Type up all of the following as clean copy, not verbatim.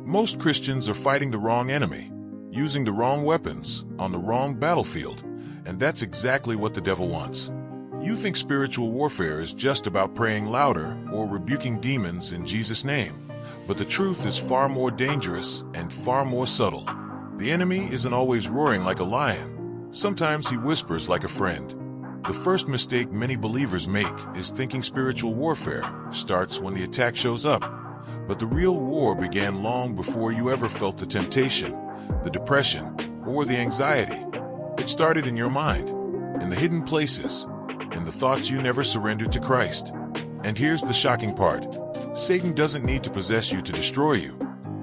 Most Christians are fighting the wrong enemy, using the wrong weapons on the wrong battlefield, and that's exactly what the devil wants. You think spiritual warfare is just about praying louder or rebuking demons in Jesus' name, but the truth is far more dangerous and far more subtle. The enemy isn't always roaring like a lion. Sometimes he whispers like a friend. The first mistake many believers make is thinking spiritual warfare starts when the attack shows up. But the real war began long before you ever felt the temptation, the depression, or the anxiety. It started in your mind, in the hidden places, in the thoughts you never surrendered to Christ. And here's the shocking part. Satan doesn't need to possess you to destroy you.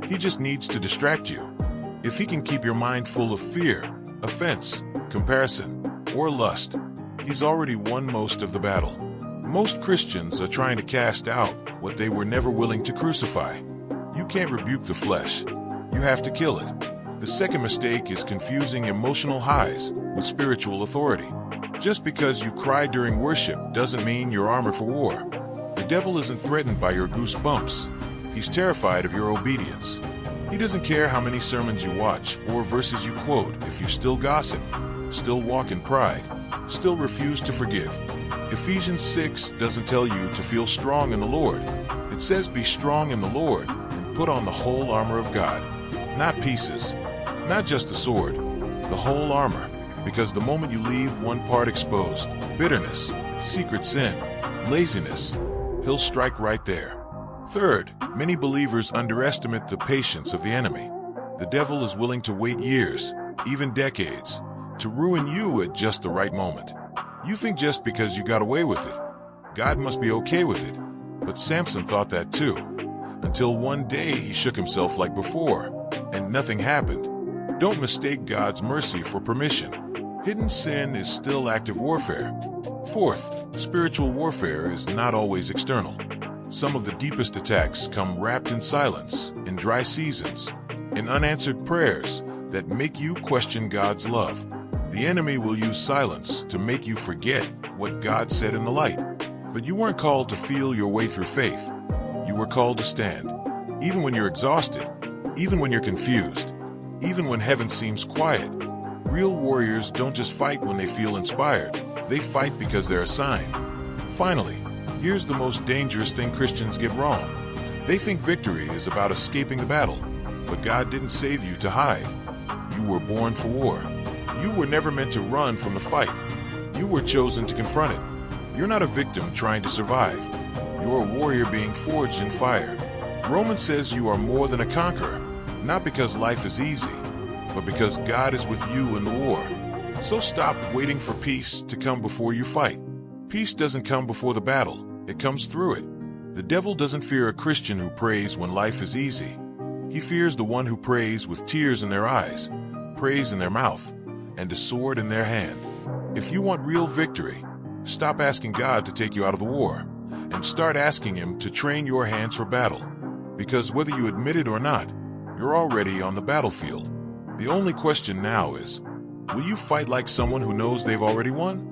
He just needs to distract you. If he can keep your mind full of fear, offense, comparison, or lust, he's already won most of the battle. Most Christians are trying to cast out what they were never willing to crucify. You can't rebuke the flesh. You have to kill it. The second mistake is confusing emotional highs with spiritual authority. Just because you cry during worship doesn't mean you're armored for war. The devil isn't threatened by your goosebumps. He's terrified of your obedience. He doesn't care how many sermons you watch or verses you quote if you still gossip, still walk in pride, still refuse to forgive. Ephesians 6 doesn't tell you to feel strong in the Lord. It says be strong in the Lord and put on the whole armor of God. Not pieces, not just the sword, the whole armor. Because the moment you leave one part exposed, bitterness, secret sin, laziness, he'll strike right there. Third, many believers underestimate the patience of the enemy. The devil is willing to wait years, even decades, to ruin you at just the right moment. You think just because you got away with it, God must be okay with it. But Samson thought that too, until one day he shook himself like before, and nothing happened. Don't mistake God's mercy for permission. Hidden sin is still active warfare. Fourth, spiritual warfare is not always external. Some of the deepest attacks come wrapped in silence, in dry seasons, in unanswered prayers that make you question God's love. The enemy will use silence to make you forget what God said in the light. But you weren't called to feel your way through faith. You were called to stand. Even when you're exhausted, even when you're confused, even when heaven seems quiet. Real warriors don't just fight when they feel inspired. They fight because they're assigned. Finally, here's the most dangerous thing Christians get wrong. They think victory is about escaping the battle. But God didn't save you to hide. You were born for war. You were never meant to run from the fight. You were chosen to confront it. You're not a victim trying to survive. You're a warrior being forged in fire. Romans says you are more than a conqueror, not because life is easy, but because God is with you in the war. So stop waiting for peace to come before you fight. Peace doesn't come before the battle. It comes through it. The devil doesn't fear a Christian who prays when life is easy. He fears the one who prays with tears in their eyes, praise in their mouth, and a sword in their hand. If you want real victory, stop asking God to take you out of the war, and start asking Him to train your hands for battle. Because whether you admit it or not, you're already on the battlefield. The only question now is, will you fight like someone who knows they've already won?